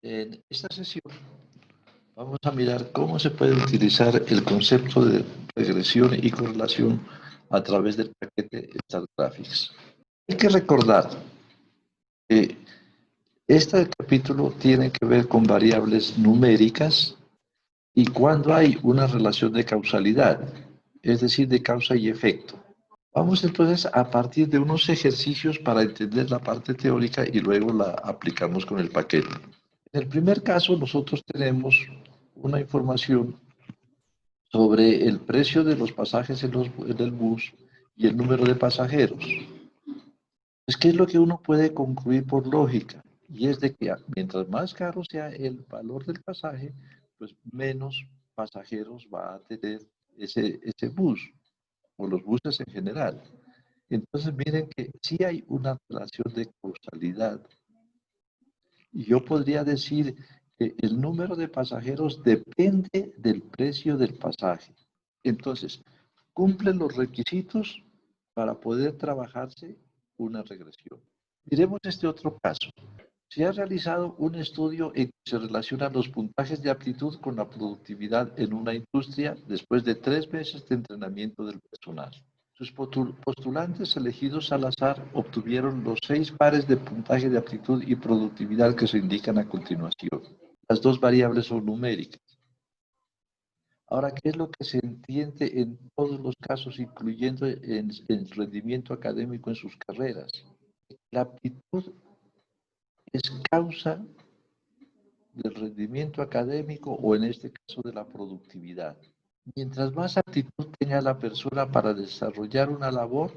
En esta sesión vamos a mirar cómo se puede utilizar el concepto de regresión y correlación a través del paquete StarGraphics. Hay que recordar que este capítulo tiene que ver con variables numéricas y cuando hay una relación de causalidad, es decir, de causa y efecto. Vamos entonces a partir de unos ejercicios para entender la parte teórica y luego la aplicamos con el paquete. En el primer caso, nosotros tenemos una información sobre el precio de los pasajes en el bus y el número de pasajeros. Es que es lo que uno puede concluir por lógica, y es de que mientras más caro sea el valor del pasaje, pues menos pasajeros va a tener ese bus, o los buses en general. Entonces miren que sí hay una relación de causalidad. Y yo podría decir que el número de pasajeros depende del precio del pasaje. Entonces, cumplen los requisitos para poder trabajarse una regresión. Miremos este otro caso. Se ha realizado un estudio en que se relacionan los puntajes de aptitud con la productividad en una industria después de 3 meses de entrenamiento del personal. Sus postulantes elegidos al azar obtuvieron los 6 pares de puntaje de aptitud y productividad que se indican a continuación. Las dos variables son numéricas. Ahora, ¿qué es lo que se entiende en todos los casos, incluyendo en el rendimiento académico en sus carreras? La aptitud es causa del rendimiento académico o en este caso de la productividad. Mientras más aptitud tenga la persona para desarrollar una labor,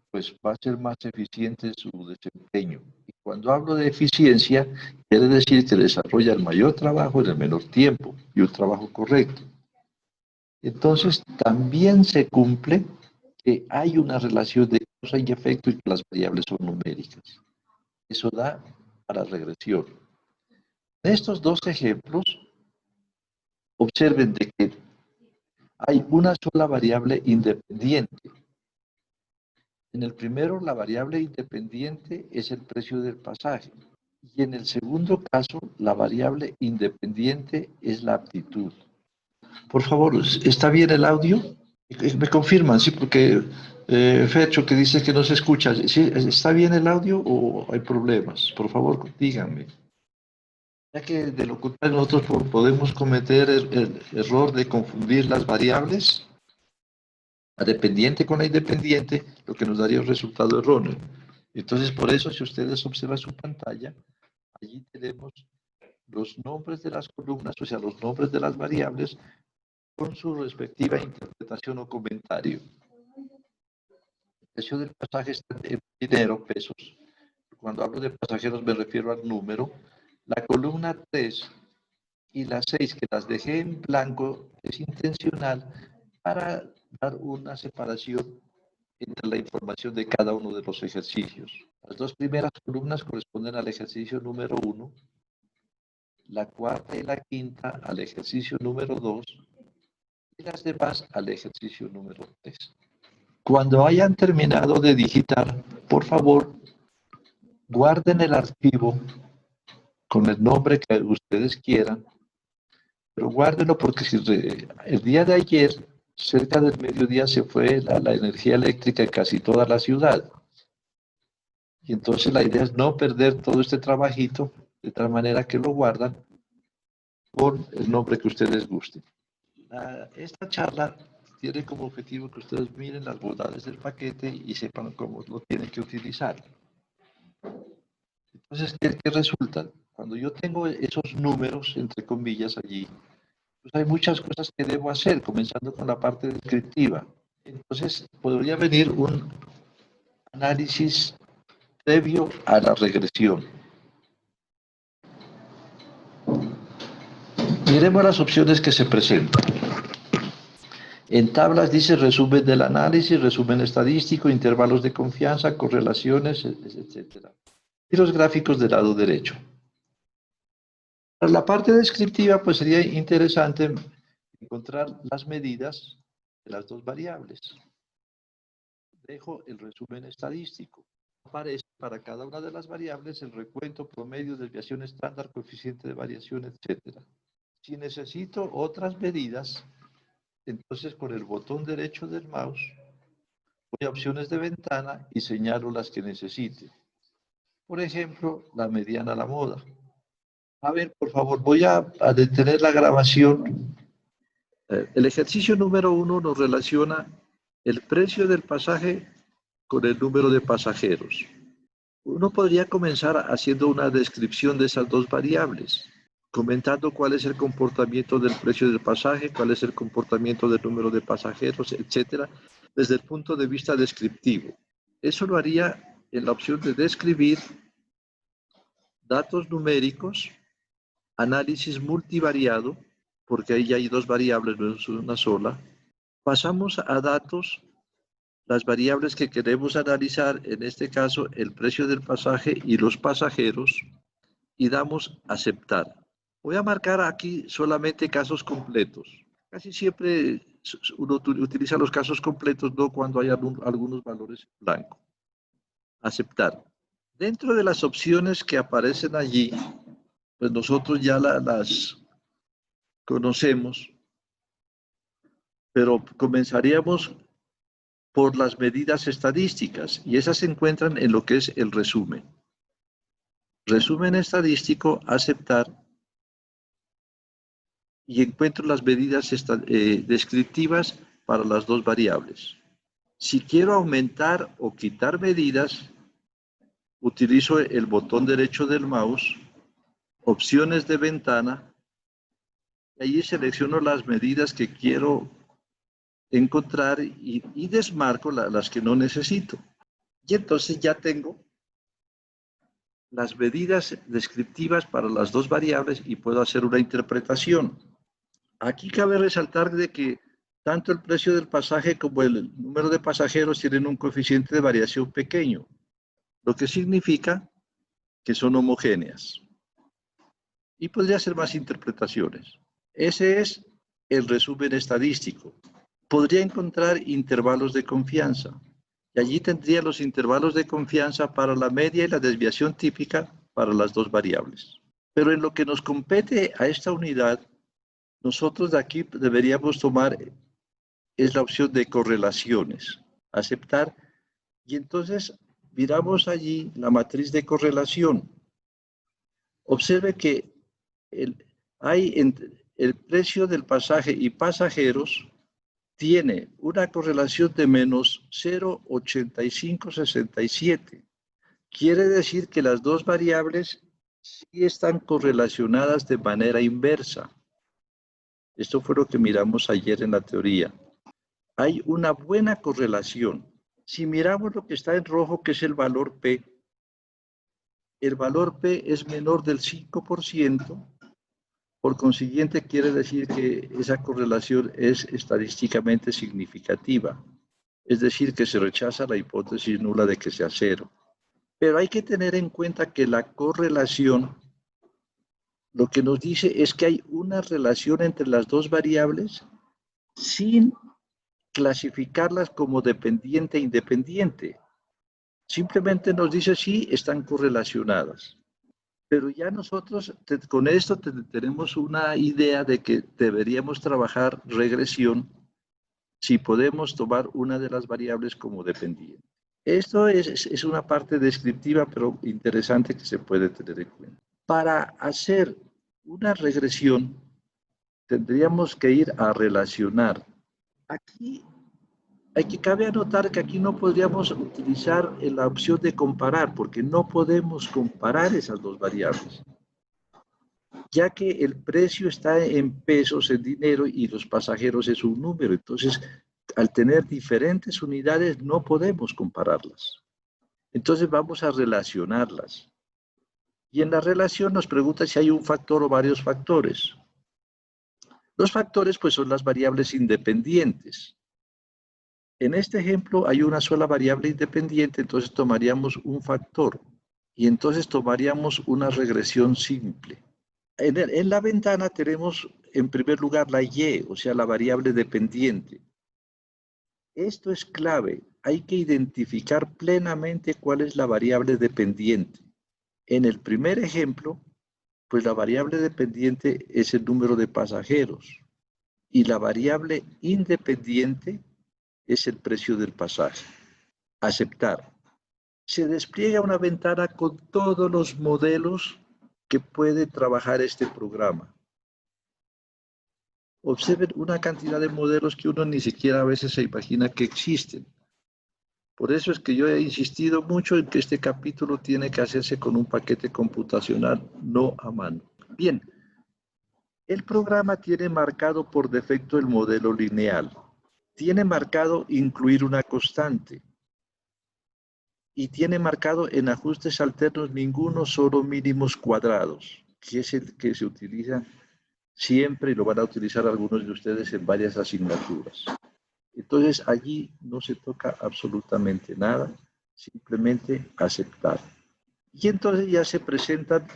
pues va a ser más eficiente su desempeño. Y cuando hablo de eficiencia, quiere decir que desarrolla el mayor trabajo en el menor tiempo y un trabajo correcto. Entonces, también se cumple que hay una relación de causa y efecto y que las variables son numéricas. Eso da para regresión. En estos dos ejemplos, observen de que hay una sola variable independiente. En el primero, la variable independiente es el precio del pasaje. Y en el segundo caso, la variable independiente es la aptitud. Por favor, ¿está bien el audio? Me confirman, sí, porque Fecho que dice que no se escucha. ¿Sí, ¿está bien el audio o hay problemas? Por favor, díganme. Ya que de lo contrario nosotros podemos cometer el error de confundir las variables, la dependiente con la independiente, lo que nos daría un resultado erróneo. Entonces, por eso, si ustedes observan su pantalla, allí tenemos los nombres de las columnas, o sea, los nombres de las variables, con su respectiva interpretación o comentario. El precio del pasaje está en dinero, pesos. Cuando hablo de pasajeros me refiero al número. La columna 3 y la 6, que las dejé en blanco, es intencional para dar una separación entre la información de cada uno de los ejercicios. Las dos primeras columnas corresponden al ejercicio número 1, la cuarta y la quinta al ejercicio número 2 y las demás al ejercicio número 3. Cuando hayan terminado de digitar, por favor, guarden el archivo con el nombre que ustedes quieran, pero guárdenlo porque si el día de ayer, cerca del mediodía, se fue la energía eléctrica en casi toda la ciudad. Y entonces la idea es no perder todo este trabajito, de tal manera que lo guardan con el nombre que ustedes gusten. Esta charla tiene como objetivo que ustedes miren las bondades del paquete y sepan cómo lo tienen que utilizar. Entonces, ¿qué resulta? Cuando yo tengo esos números, entre comillas, allí, pues hay muchas cosas que debo hacer, comenzando con la parte descriptiva. Entonces, podría venir un análisis previo a la regresión. Miremos las opciones que se presentan. En tablas dice resumen del análisis, resumen estadístico, intervalos de confianza, correlaciones, etc. Y los gráficos del lado derecho. Para la parte descriptiva, pues sería interesante encontrar las medidas de las dos variables. Dejo el resumen estadístico. aparece para cada una de las variables el recuento, promedio, desviación estándar, coeficiente de variación, etc. Si necesito otras medidas, entonces con el botón derecho del mouse voy a opciones de ventana y señalo las que necesite. Por ejemplo, la mediana a la moda. A ver, por favor, voy a detener la grabación. El ejercicio número 1 nos relaciona el precio del pasaje con el número de pasajeros. Uno podría comenzar haciendo una descripción de esas dos variables, comentando cuál es el comportamiento del precio del pasaje, cuál es el comportamiento del número de pasajeros, etcétera, desde el punto de vista descriptivo. Eso lo haría en la opción de describir, datos numéricos, análisis multivariado, porque ahí ya hay dos variables, no es una sola. Pasamos a datos, las variables que queremos analizar, en este caso el precio del pasaje y los pasajeros, y damos aceptar. Voy a marcar aquí solamente casos completos. Casi siempre uno utiliza los casos completos, no cuando hay algunos valores en blanco. Aceptar. Dentro de las opciones que aparecen allí, pues nosotros ya las conocemos, pero comenzaríamos por las medidas estadísticas y esas se encuentran en lo que es el resumen. Resumen estadístico, aceptar, y encuentro las medidas descriptivas para las dos variables. Si quiero aumentar o quitar medidas, utilizo el botón derecho del mouse, opciones de ventana, y ahí selecciono las medidas que quiero encontrar y desmarco las que no necesito. Y entonces ya tengo las medidas descriptivas para las dos variables y puedo hacer una interpretación. Aquí cabe resaltar de que tanto el precio del pasaje como el número de pasajeros tienen un coeficiente de variación pequeño, lo que significa que son homogéneas. Y podría hacer más interpretaciones. Ese es el resumen estadístico. Podría encontrar intervalos de confianza. Y allí tendría los intervalos de confianza para la media y la desviación típica para las dos variables. Pero en lo que nos compete a esta unidad, nosotros de aquí deberíamos tomar es la opción de correlaciones. Aceptar. Y entonces miramos allí la matriz de correlación. Observe que hay el precio del pasaje y pasajeros tiene una correlación de menos 0,8567. Quiere decir que las dos variables sí están correlacionadas de manera inversa. Esto fue lo que miramos ayer en la teoría. Hay una buena correlación. Si miramos lo que está en rojo, que es el valor P, el valor P es menor del 5%, por consiguiente quiere decir que esa correlación es estadísticamente significativa, es decir, que se rechaza la hipótesis nula de que sea cero. Pero hay que tener en cuenta que la correlación lo que nos dice es que hay una relación entre las dos variables sin clasificarlas como dependiente e independiente. Simplemente nos dice si están correlacionadas. Pero ya nosotros con esto tenemos una idea de que deberíamos trabajar regresión si podemos tomar una de las variables como dependiente. Esto es una parte descriptiva, pero interesante que se puede tener en cuenta. Para hacer una regresión, tendríamos que ir a relacionar. Aquí cabe anotar que aquí no podríamos utilizar la opción de comparar, porque no podemos comparar esas dos variables, ya que el precio está en pesos, en dinero, y los pasajeros es un número. Entonces, al tener diferentes unidades, no podemos compararlas. Entonces, vamos a relacionarlas. Y en la relación nos pregunta si hay un factor o varios factores. Los factores, pues, son las variables independientes. En este ejemplo hay una sola variable independiente, entonces tomaríamos un factor y entonces tomaríamos una regresión simple. En la ventana tenemos en primer lugar la Y, o sea, la variable dependiente. Esto es clave. Hay que identificar plenamente cuál es la variable dependiente. En el primer ejemplo, pues la variable dependiente es el número de pasajeros y la variable independiente es el precio del pasaje. Aceptar. Se despliega una ventana con todos los modelos que puede trabajar este programa. Observen una cantidad de modelos que uno ni siquiera a veces se imagina que existen. Por eso es que yo he insistido mucho en que este capítulo tiene que hacerse con un paquete computacional, no a mano. Bien, el programa tiene marcado por defecto el modelo lineal. Tiene marcado incluir una constante. Y tiene marcado en ajustes alternos ninguno, solo mínimos cuadrados, que es el que se utiliza siempre y lo van a utilizar algunos de ustedes en varias asignaturas. Entonces allí no se toca absolutamente nada, simplemente aceptar. Y entonces ya se presentan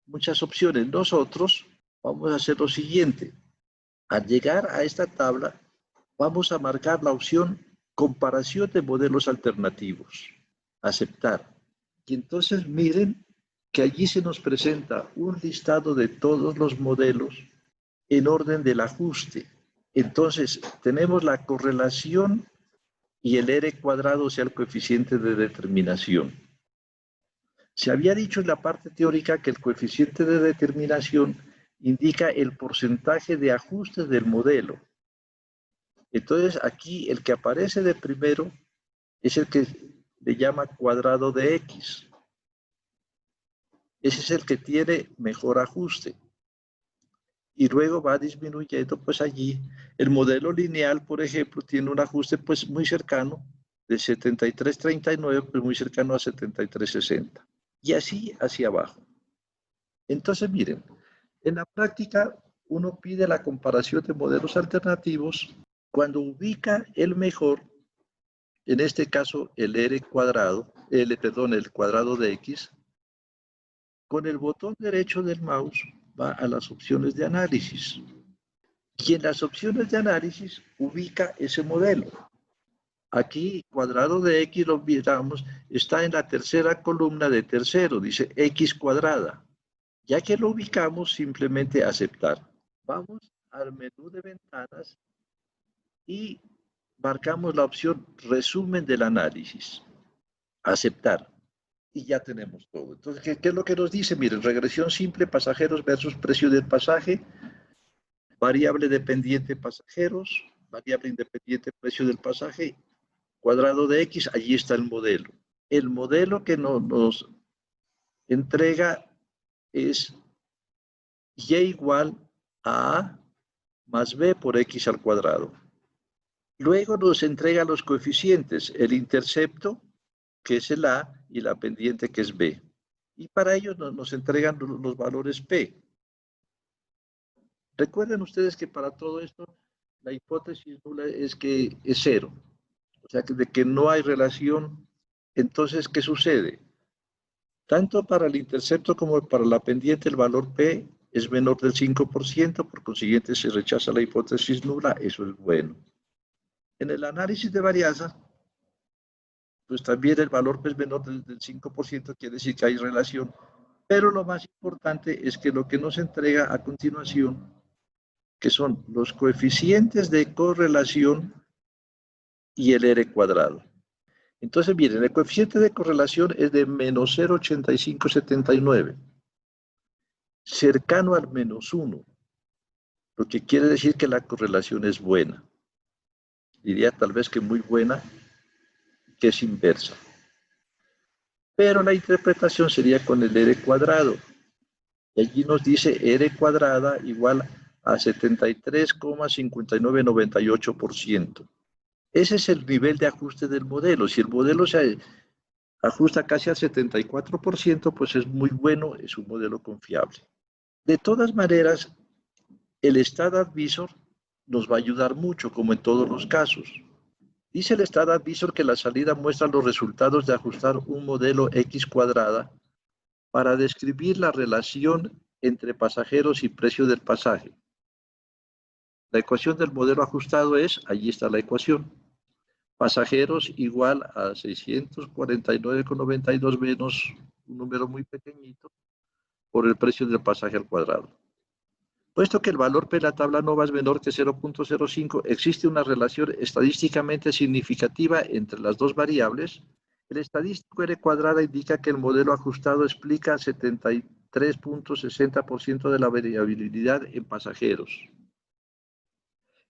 muchas opciones. Nosotros vamos a hacer lo siguiente. Al llegar a esta tabla, vamos a marcar la opción comparación de modelos alternativos. Aceptar. Y entonces miren que allí se nos presenta un listado de todos los modelos en orden del ajuste. Entonces tenemos la correlación y el R cuadrado, o sea, el coeficiente de determinación. Se había dicho en la parte teórica que el coeficiente de determinación indica el porcentaje de ajuste del modelo. Entonces aquí el que aparece de primero es el que le llama cuadrado de X. Ese es el que tiene mejor ajuste. Y luego va disminuyendo, pues allí el modelo lineal, por ejemplo, tiene un ajuste pues muy cercano de 73.39, pues muy cercano a 73.60. Y así hacia abajo. Entonces, miren, en la práctica uno pide la comparación de modelos alternativos cuando ubica el mejor, en este caso el R cuadrado, el cuadrado de X, con el botón derecho del mouse va a las opciones de análisis. Y en las opciones de análisis ubica ese modelo. Aquí, cuadrado de X, lo miramos, está en la tercera columna de tercero, dice X cuadrada. Ya que lo ubicamos, simplemente aceptar. Vamos al menú de ventanas y marcamos la opción resumen del análisis. Aceptar. Y ya tenemos todo. Entonces, ¿qué es lo que nos dice? Miren, regresión simple, pasajeros versus precio del pasaje, variable dependiente pasajeros, variable independiente precio del pasaje, cuadrado de X, allí está el modelo. El modelo que nos entrega es Y igual a A más B por X al cuadrado. Luego nos entrega los coeficientes, el intercepto, que es el A, y la pendiente, que es B. Y para ello nos entregan los valores P. Recuerden ustedes que para todo esto, la hipótesis nula es que es cero. O sea, que de que no hay relación. Entonces, ¿qué sucede? Tanto para el intercepto como para la pendiente, el valor P es menor del 5%, por consiguiente se rechaza la hipótesis nula, eso es bueno. En el análisis de varianza, pues también el valor P es menor del 5%, quiere decir que hay relación, pero lo más importante es que lo que nos entrega a continuación, que son los coeficientes de correlación y el R cuadrado. Entonces, miren, el coeficiente de correlación es de menos 0,8579, cercano al menos 1, lo que quiere decir que la correlación es buena. Diría tal vez que muy buena, que es inversa. Pero la interpretación sería con el R cuadrado. Y allí nos dice R cuadrada igual a 73,5998%. Ese es el nivel de ajuste del modelo. Si el modelo se ajusta casi al 74%, pues es muy bueno, es un modelo confiable. De todas maneras, el Stat Advisor nos va a ayudar mucho, como en todos los casos. Dice el Stat Advisor que la salida muestra los resultados de ajustar un modelo X cuadrada para describir la relación entre pasajeros y precio del pasaje. La ecuación del modelo ajustado es, allí está la ecuación. Pasajeros igual a 649,92 menos un número muy pequeñito por el precio del pasaje al cuadrado. Puesto que el valor P de la tabla NOVA es menor que 0.05, existe una relación estadísticamente significativa entre las dos variables. El estadístico R cuadrada indica que el modelo ajustado explica 73.60% de la variabilidad en pasajeros.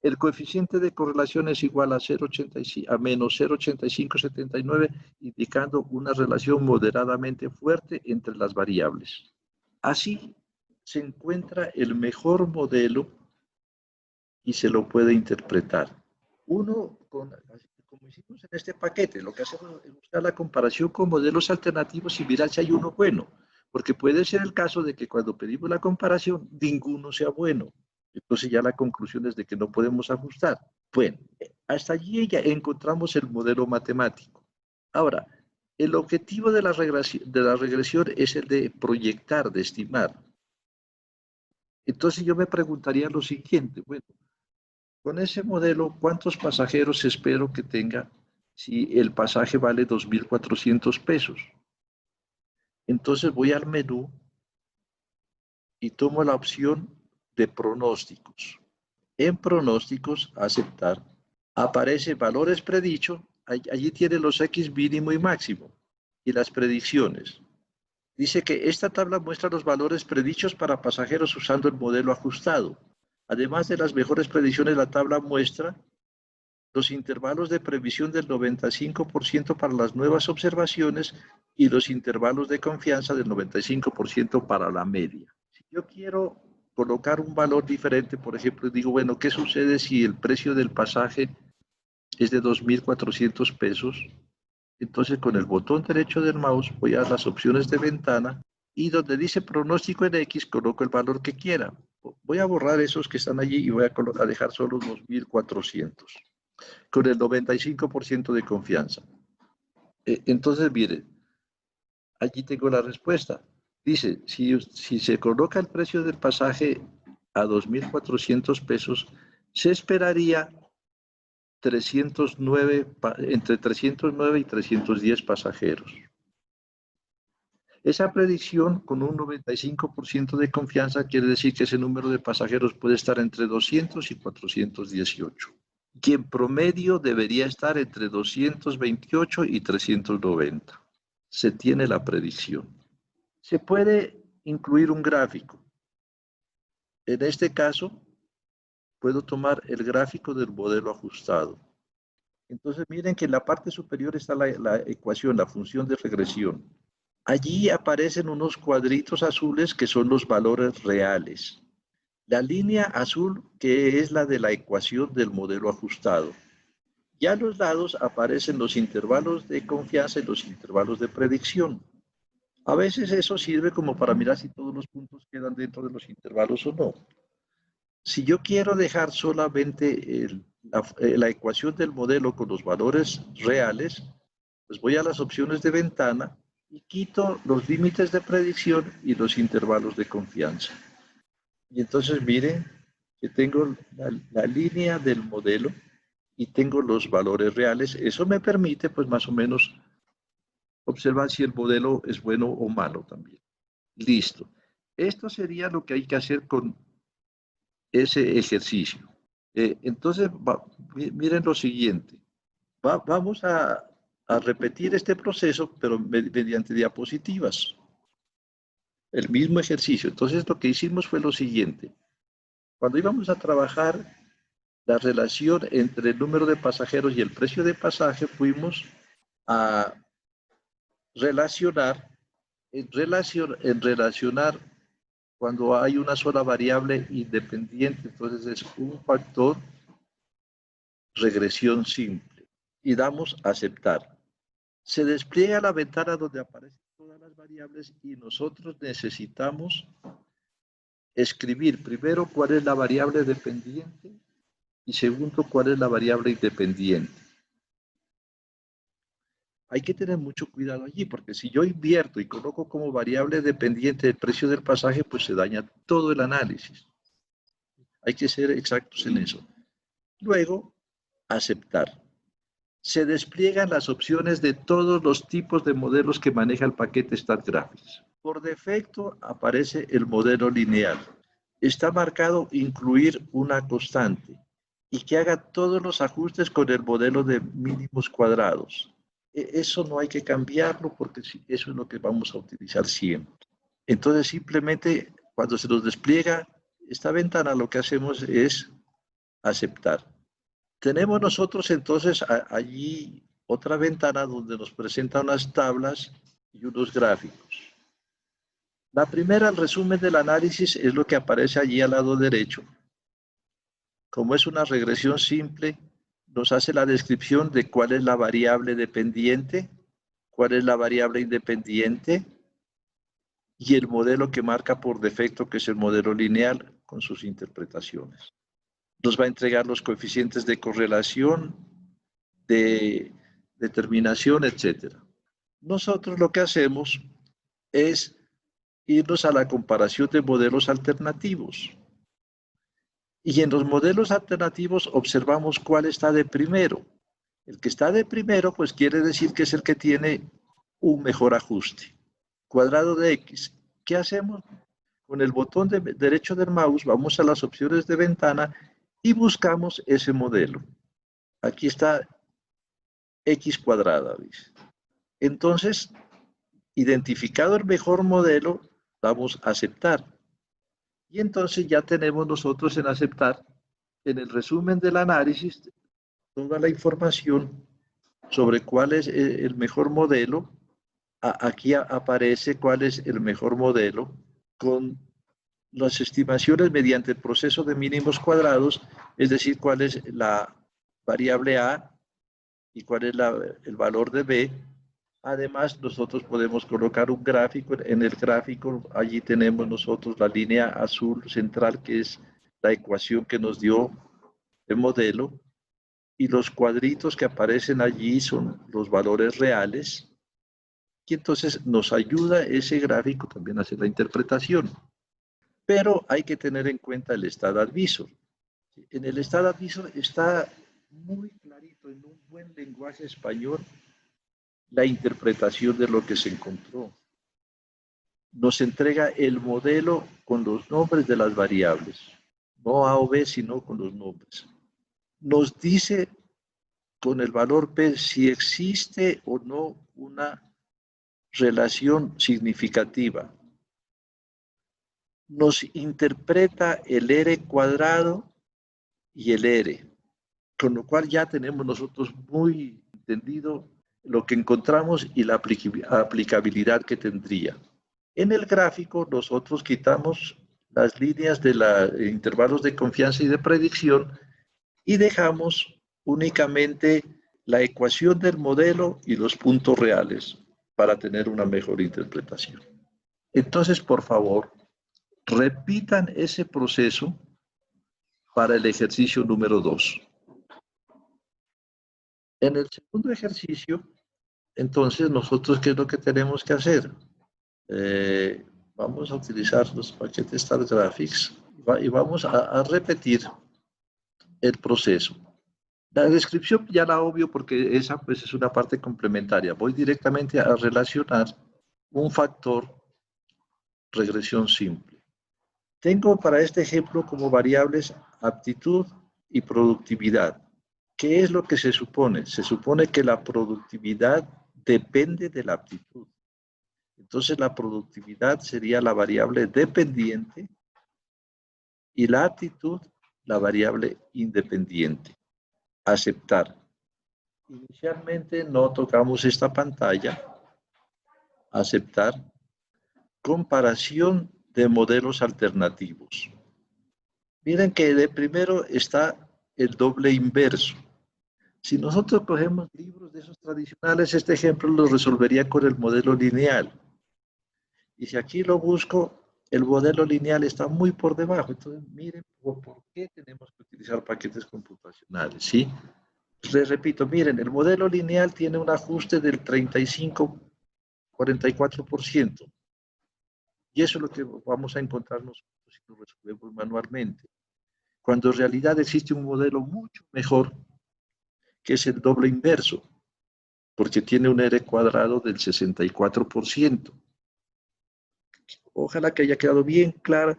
El coeficiente de correlación es igual a, 0,85, a menos 0,8579, indicando una relación moderadamente fuerte entre las variables. Así se encuentra el mejor modelo y se lo puede interpretar. Uno, como hicimos en este paquete, lo que hacemos es buscar la comparación con modelos alternativos y mirar si hay uno bueno, porque puede ser el caso de que cuando pedimos la comparación, ninguno sea bueno. Entonces ya la conclusión es de que no podemos ajustar. Bueno, hasta allí ya encontramos el modelo matemático. Ahora, el objetivo de la regresión es el de proyectar, de estimar. Entonces yo me preguntaría lo siguiente, bueno, con ese modelo, ¿cuántos pasajeros espero que tenga si el pasaje vale 2.400 pesos? Entonces voy al menú y tomo la opción de pronósticos. En pronósticos, aceptar. Aparece valores predichos, allí tiene los X mínimo y máximo y las predicciones. Dice que esta tabla muestra los valores predichos para pasajeros usando el modelo ajustado. Además de las mejores predicciones, la tabla muestra los intervalos de previsión del 95% para las nuevas observaciones y los intervalos de confianza del 95% para la media. Si yo quiero colocar un valor diferente, por ejemplo, digo, bueno, ¿qué sucede si el precio del pasaje es de 2.400 pesos? Entonces, con el botón derecho del mouse voy a las opciones de ventana y donde dice pronóstico en X, coloco el valor que quiera. Voy a borrar esos que están allí y voy a dejar solo 2.400 con el 95% de confianza. Entonces, mire, allí tengo la respuesta. Dice, si se coloca el precio del pasaje a 2.400 pesos, se esperaría 309, entre 309 y 310 pasajeros. Esa predicción con un 95% de confianza quiere decir que ese número de pasajeros puede estar entre 200 y 418. Y en promedio debería estar entre 228 y 390. Se tiene la predicción. Se puede incluir un gráfico. En este caso, puedo tomar el gráfico del modelo ajustado. Entonces, miren que en la parte superior está la ecuación, la función de regresión. Allí aparecen unos cuadritos azules que son los valores reales. La línea azul, que es la de la ecuación del modelo ajustado. Y a los lados aparecen los intervalos de confianza y los intervalos de predicción. A veces eso sirve como para mirar si todos los puntos quedan dentro de los intervalos o no. Si yo quiero dejar solamente la ecuación del modelo con los valores reales, pues voy a las opciones de ventana y quito los límites de predicción y los intervalos de confianza. Y entonces miren que tengo la línea del modelo y tengo los valores reales. Eso me permite, pues más o menos, observar si el modelo es bueno o malo también. Listo. Esto sería lo que hay que hacer con ese ejercicio. Entonces, miren lo siguiente. Vamos a repetir este proceso, pero mediante diapositivas. El mismo ejercicio. Entonces, lo que hicimos fue lo siguiente. Cuando íbamos a trabajar la relación entre el número de pasajeros y el precio de pasaje, fuimos a relacionar, relacionar cuando hay una sola variable independiente, entonces es un factor, regresión simple, y damos a aceptar. Se despliega la ventana donde aparecen todas las variables y nosotros necesitamos escribir primero cuál es la variable dependiente y segundo cuál es la variable independiente. Hay que tener mucho cuidado allí, porque si yo invierto y coloco como variable dependiente el precio del pasaje, pues se daña todo el análisis. Hay que ser exactos en eso. Luego, aceptar. se despliegan las opciones de todos los tipos de modelos que maneja el paquete StatGraphics. Por defecto aparece el modelo lineal. Está marcado incluir una constante y que haga todos los ajustes con el modelo de mínimos cuadrados. Eso no hay que cambiarlo porque eso es lo que vamos a utilizar siempre. Entonces simplemente cuando se nos despliega esta ventana lo que hacemos es aceptar. Tenemos nosotros entonces allí otra ventana donde nos presenta unas tablas y unos gráficos. La primera, el resumen del análisis, es lo que aparece allí al lado derecho. Como es una regresión simple, nos hace la descripción de cuál es la variable dependiente, cuál es la variable independiente y el modelo que marca por defecto, que es el modelo lineal, con sus interpretaciones. Nos va a entregar los coeficientes de correlación, de determinación, etc. Nosotros lo que hacemos es irnos a la comparación de modelos alternativos. Y en los modelos alternativos observamos cuál está de primero. El que está de primero, pues quiere decir que es el que tiene un mejor ajuste. Cuadrado de X. ¿Qué hacemos? Con el botón derecho del mouse vamos a las opciones de ventana y buscamos ese modelo. Aquí está X cuadrada, ¿ves? Entonces, identificado el mejor modelo, vamos a aceptar. Y entonces ya tenemos nosotros en aceptar, en el resumen del análisis, toda la información sobre cuál es el mejor modelo. Aquí aparece cuál es el mejor modelo con las estimaciones mediante el proceso de mínimos cuadrados, es decir, cuál es la variable A y cuál es el valor de B. Además, nosotros podemos colocar un gráfico. En el gráfico, allí tenemos nosotros la línea azul central, que es la ecuación que nos dio el modelo, y los cuadritos que aparecen allí son los valores reales, y entonces nos ayuda ese gráfico también a hacer la interpretación. Pero hay que tener en cuenta el Stat Advisor. En el Stat Advisor está muy clarito, en un buen lenguaje español, la interpretación de lo que se encontró. Nos entrega el modelo con los nombres de las variables, no A o B, sino con los nombres. Nos dice con el valor P si existe o no una relación significativa. Nos interpreta el R cuadrado y el R, con lo cual ya tenemos nosotros muy entendido lo que encontramos y la aplicabilidad que tendría. En el gráfico nosotros quitamos las líneas de los intervalos de confianza y de predicción y dejamos únicamente la ecuación del modelo y los puntos reales para tener una mejor interpretación. Entonces, por favor, repitan ese proceso para el ejercicio número 2. En el segundo ejercicio, entonces, nosotros, ¿qué es lo que tenemos que hacer? Vamos a utilizar los paquetes StatGraphics y vamos a repetir el proceso. La descripción ya la obvio porque esa pues es una parte complementaria. Voy directamente a relacionar un factor regresión simple. Tengo para este ejemplo como variables aptitud y productividad. ¿Qué es lo que se supone? Se supone que la productividad depende de la aptitud. Entonces la productividad sería la variable dependiente y la aptitud la variable independiente. Aceptar. Inicialmente no tocamos esta pantalla. Aceptar. Comparación de modelos alternativos. Miren que de primero está el doble inverso. Si nosotros cogemos libros de esos tradicionales, este ejemplo lo resolvería con el modelo lineal. Y si aquí lo busco, el modelo lineal está muy por debajo. Entonces, miren por qué tenemos que utilizar paquetes computacionales, ¿sí? Les repito, miren, el modelo lineal tiene un ajuste del 35-44%. Y eso es lo que vamos a encontrar nosotros si lo resolvemos manualmente. Cuando en realidad existe un modelo mucho mejor que es el doble inverso, porque tiene un R cuadrado del 64%. Ojalá que haya quedado bien clara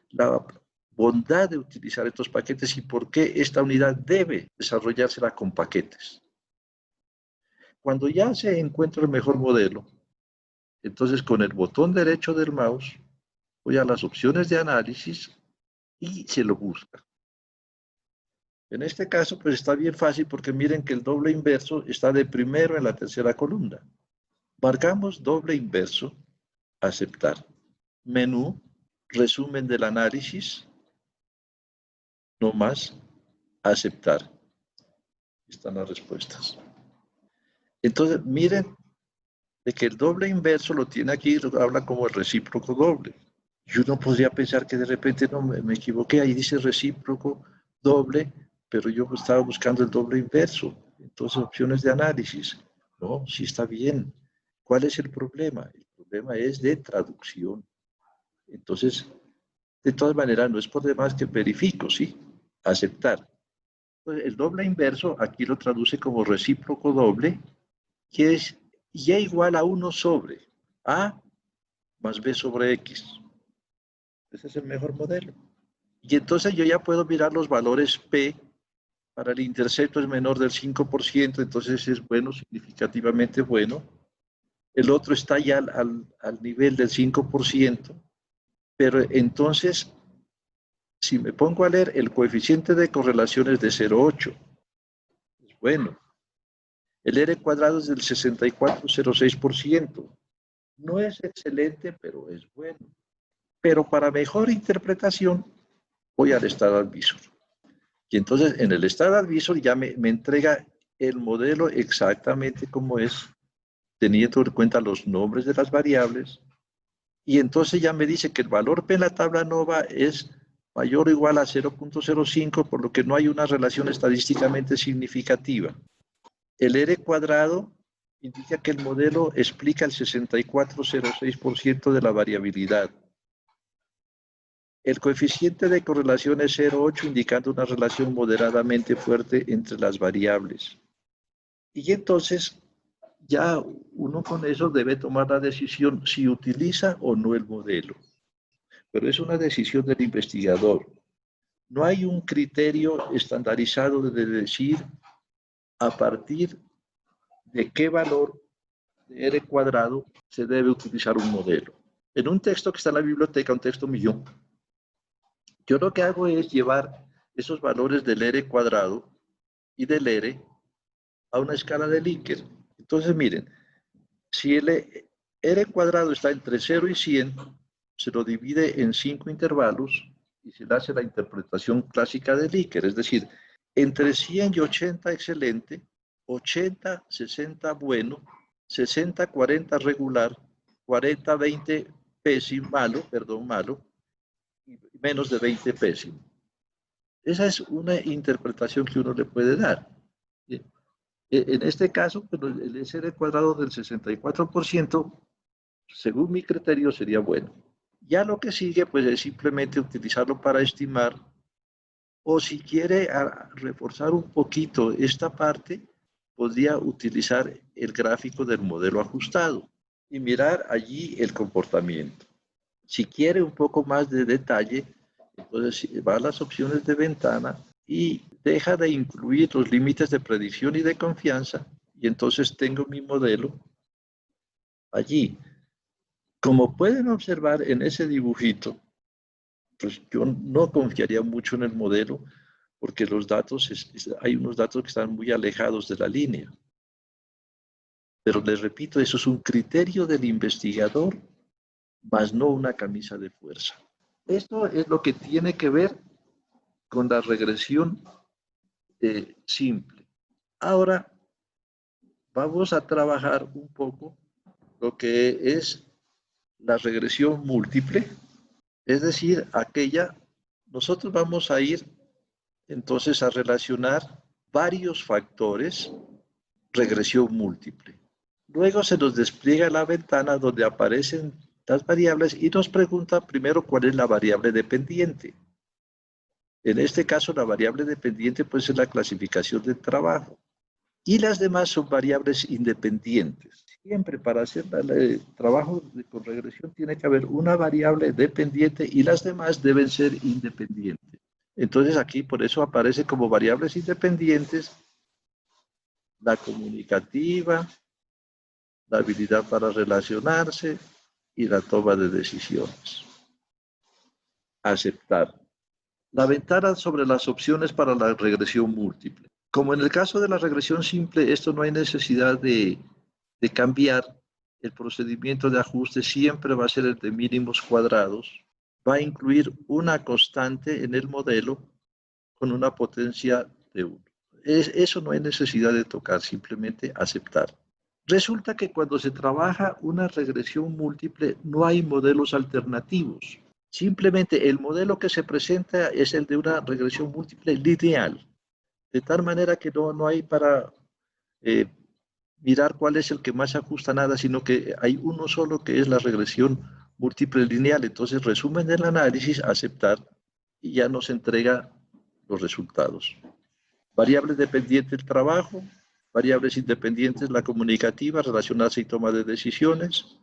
la bondad de utilizar estos paquetes y por qué esta unidad debe desarrollársela con paquetes. Cuando ya se encuentra el mejor modelo, entonces con el botón derecho del mouse voy a las opciones de análisis y se lo busca. En este caso, pues está bien fácil porque miren que el doble inverso está de primero en la tercera columna. Marcamos doble inverso, aceptar. Menú, resumen del análisis, no más, aceptar. Están las respuestas. Entonces, miren de que el doble inverso lo tiene aquí, lo habla como el recíproco doble. Y uno podría pensar que de repente no me equivoqué, ahí dice recíproco doble, pero yo estaba buscando el doble inverso. Entonces, opciones de análisis. No, sí está bien. ¿Cuál es el problema? El problema es de traducción. Entonces, de todas maneras, no es por demás que verifico, ¿sí? Aceptar. Entonces, el doble inverso aquí lo traduce como recíproco doble, que es y igual a 1 sobre A más B sobre X. Ese es el mejor modelo. Y entonces yo ya puedo mirar los valores P. Para el intercepto es menor del 5%, entonces es bueno, significativamente bueno. El otro está ya al nivel del 5%, pero entonces, si me pongo a leer, el coeficiente de correlación es de 0,8. Es bueno. El R cuadrado es del 64,06%. No es excelente, pero es bueno. Pero para mejor interpretación, voy al Standard Visor. Y entonces en el Standard Visor ya me entrega el modelo exactamente como es, teniendo en cuenta los nombres de las variables. Y entonces ya me dice que el valor P en la tabla NOVA es mayor o igual a 0,05, por lo que no hay una relación estadísticamente significativa. El R cuadrado indica que el modelo explica el 64,06% de la variabilidad. El coeficiente de correlación es 0,8, indicando una relación moderadamente fuerte entre las variables. Y entonces, ya uno con eso debe tomar la decisión si utiliza o no el modelo. Pero es una decisión del investigador. No hay un criterio estandarizado de decir a partir de qué valor de R cuadrado se debe utilizar un modelo. En un texto que está en la biblioteca, un texto millón, yo lo que hago es llevar esos valores del R cuadrado y del R a una escala de Likert. Entonces, miren, si el R cuadrado está entre 0 y 100, se lo divide en 5 intervalos y se le hace la interpretación clásica de Likert, es decir, entre 100 y 80 excelente, 80, 60 bueno, 60, 40 regular, 40, 20 pésimo, malo, y menos de 20 pésimo. Esa es una interpretación que uno le puede dar. En este caso, pues, el SR cuadrado del 64%, según mi criterio, sería bueno. Ya lo que sigue, pues es simplemente utilizarlo para estimar, o si quiere reforzar un poquito esta parte, podría utilizar el gráfico del modelo ajustado y mirar allí el comportamiento. Si quiere un poco más de detalle, entonces va a las opciones de ventana y deja de incluir los límites de predicción y de confianza, y entonces tengo mi modelo allí. Como pueden observar en ese dibujito, pues yo no confiaría mucho en el modelo porque los datos, hay unos datos que están muy alejados de la línea. Pero les repito, eso es un criterio del investigador, más no una camisa de fuerza. Esto es lo que tiene que ver con la regresión simple. Ahora vamos a trabajar un poco lo que es la regresión múltiple, es decir, nosotros vamos a ir entonces a relacionar varios factores, regresión múltiple. Luego se nos despliega la ventana donde aparecen las variables y nos pregunta primero cuál es la variable dependiente. En este caso, la variable dependiente puede ser la clasificación del trabajo. Y las demás son variables independientes. Siempre para hacer el trabajo con regresión tiene que haber una variable dependiente y las demás deben ser independientes. Entonces aquí por eso aparece como variables independientes la comunicativa, la habilidad para relacionarse y la toma de decisiones. Aceptar. La ventana sobre las opciones para la regresión múltiple. Como en el caso de la regresión simple, esto no hay necesidad de cambiar. El procedimiento de ajuste siempre va a ser el de mínimos cuadrados. Va a incluir una constante en el modelo con una potencia de 1. Eso no hay necesidad de tocar, simplemente aceptar. Resulta que cuando se trabaja una regresión múltiple no hay modelos alternativos. Simplemente el modelo que se presenta es el de una regresión múltiple lineal, de tal manera que no hay para mirar cuál es el que más se ajusta a nada, sino que hay uno solo que es la regresión múltiple lineal. Entonces, resumen del análisis, aceptar y ya nos entrega los resultados. Variables dependientes del trabajo, variables independientes la comunicativa, relacionarse y toma de decisiones,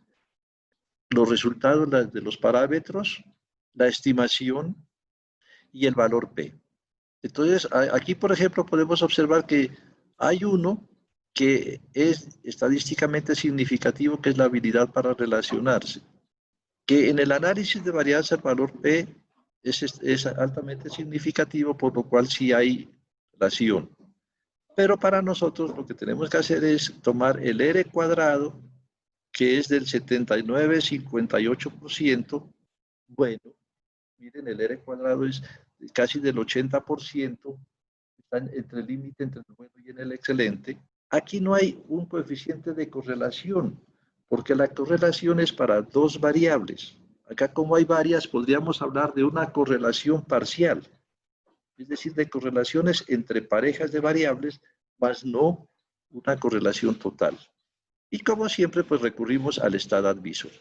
los resultados de los parámetros, la estimación y el valor P. Entonces, aquí, por ejemplo, podemos observar que hay uno que es estadísticamente significativo, que es la habilidad para relacionarse, que en el análisis de varianza el valor P es altamente significativo, por lo cual sí hay relación. Pero para nosotros lo que tenemos que hacer es tomar el R cuadrado, que es del 79,58%. Bueno, miren, el R cuadrado es casi del 80%, están entre el límite entre el bueno y en el excelente. Aquí no hay un coeficiente de correlación, porque la correlación es para dos variables. Acá, como hay varias, podríamos hablar de una correlación parcial, es decir, de correlaciones entre parejas de variables, más no una correlación total. Y como siempre, pues recurrimos al StatAdvisor.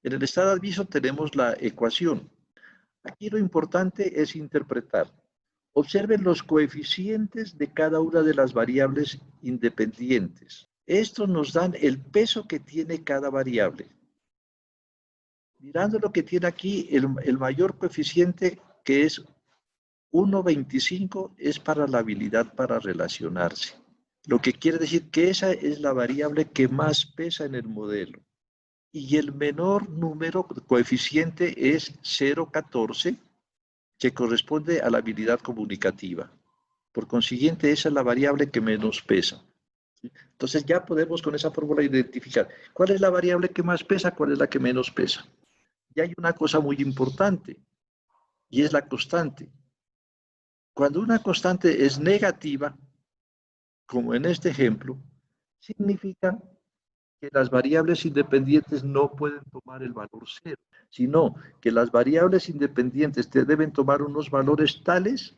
En el StatAdvisor tenemos la ecuación. Aquí lo importante es interpretar. Observen los coeficientes de cada una de las variables independientes. Estos nos dan el peso que tiene cada variable. Mirando lo que tiene aquí, el mayor coeficiente, que es 1,25, es para la habilidad para relacionarse. Lo que quiere decir que esa es la variable que más pesa en el modelo. Y el menor número, coeficiente, es 0,14, que corresponde a la habilidad comunicativa. Por consiguiente, esa es la variable que menos pesa. Entonces ya podemos con esa fórmula identificar cuál es la variable que más pesa, cuál es la que menos pesa. Y hay una cosa muy importante, y es la constante. Cuando una constante es negativa, como en este ejemplo, significa que las variables independientes no pueden tomar el valor 0, sino que las variables independientes deben tomar unos valores tales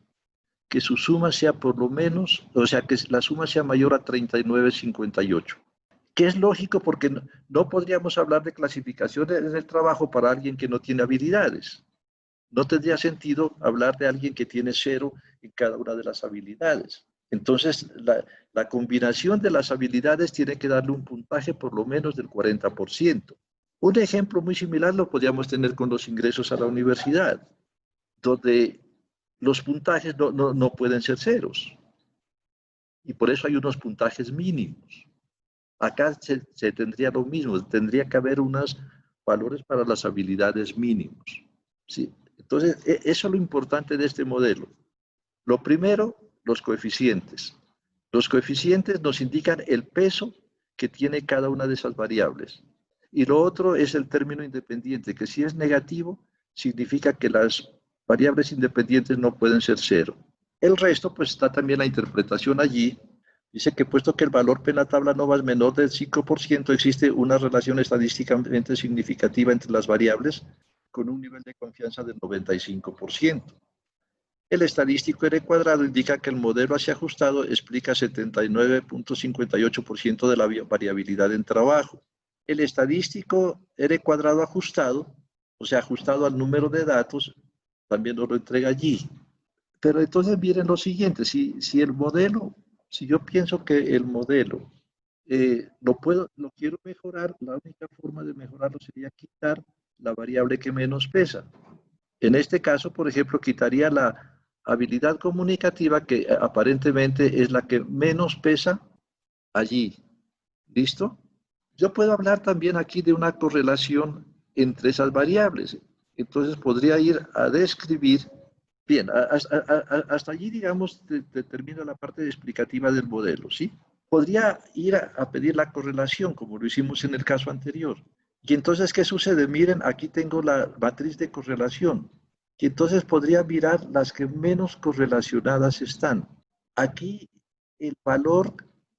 que su suma sea por lo menos, o sea, que la suma sea mayor a 39,58. Que es lógico porque no podríamos hablar de clasificaciones en el trabajo para alguien que no tiene habilidades. No tendría sentido hablar de alguien que tiene 0 en cada una de las habilidades. Entonces, la combinación de las habilidades tiene que darle un puntaje por lo menos del 40%. Un ejemplo muy similar lo podríamos tener con los ingresos a la universidad, donde los puntajes no pueden ser ceros. Y por eso hay unos puntajes mínimos. Acá se tendría lo mismo, tendría que haber unos valores para las habilidades mínimos. ¿Sí? Entonces, eso es lo importante de este modelo. Lo primero, los coeficientes. Los coeficientes nos indican el peso que tiene cada una de esas variables. Y lo otro es el término independiente, que si es negativo, significa que las variables independientes no pueden ser 0. El resto, pues está también la interpretación allí. Dice que puesto que el valor P en la tabla NOVA es menor del 5%, existe una relación estadísticamente significativa entre las variables con un nivel de confianza del 95%. El estadístico R cuadrado indica que el modelo así ajustado explica 79,58% de la variabilidad en trabajo. El estadístico R cuadrado ajustado, o sea, ajustado al número de datos, también nos lo entrega allí. Pero entonces miren lo siguiente, si el modelo Si yo pienso que el modelo lo quiero mejorar, la única forma de mejorarlo sería quitar la variable que menos pesa. En este caso, por ejemplo, quitaría la habilidad comunicativa que aparentemente es la que menos pesa allí. ¿Listo? Yo puedo hablar también aquí de una correlación entre esas variables. Entonces podría ir a describir, bien, hasta allí, digamos, termina la parte explicativa del modelo, ¿sí? Podría ir a pedir la correlación, como lo hicimos en el caso anterior. Y entonces, ¿qué sucede? Miren, aquí tengo la matriz de correlación. Y entonces podría mirar las que menos correlacionadas están. Aquí el valor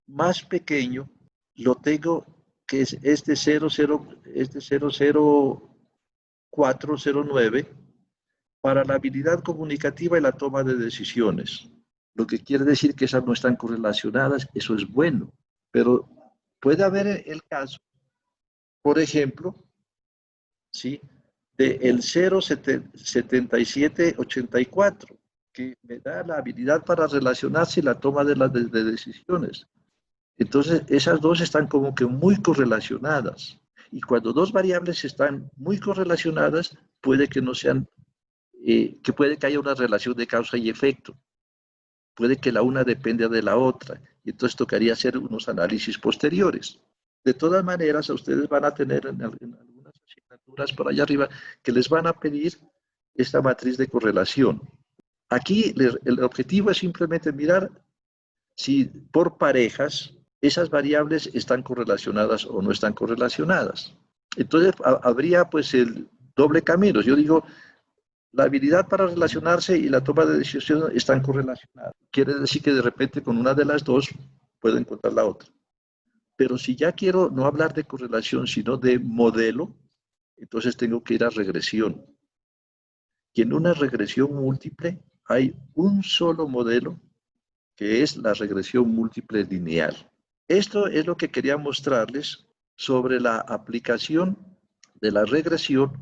más pequeño lo tengo, que es este 00409 para la habilidad comunicativa y la toma de decisiones. Lo que quiere decir que esas no están correlacionadas, eso es bueno. Pero puede haber el caso, por ejemplo, ¿sí? De el 07784, que me da la habilidad para relacionarse y la toma de decisiones. Entonces, esas dos están como que muy correlacionadas. Y cuando dos variables están muy correlacionadas, puede que no sean, que puede que haya una relación de causa y efecto. Puede que la una dependa de la otra. Y entonces tocaría hacer unos análisis posteriores. De todas maneras, a ustedes van a tener en algunas asignaturas por allá arriba que les van a pedir esta matriz de correlación. Aquí el objetivo es simplemente mirar si por parejas esas variables están correlacionadas o no están correlacionadas. Entonces habría pues el doble camino. Yo digo, la habilidad para relacionarse y la toma de decisiones están correlacionadas. Quiere decir que de repente con una de las dos puedo encontrar la otra. Pero si ya quiero no hablar de correlación, sino de modelo, entonces tengo que ir a regresión. Y en una regresión múltiple hay un solo modelo, que es la regresión múltiple lineal. Esto es lo que quería mostrarles sobre la aplicación de la regresión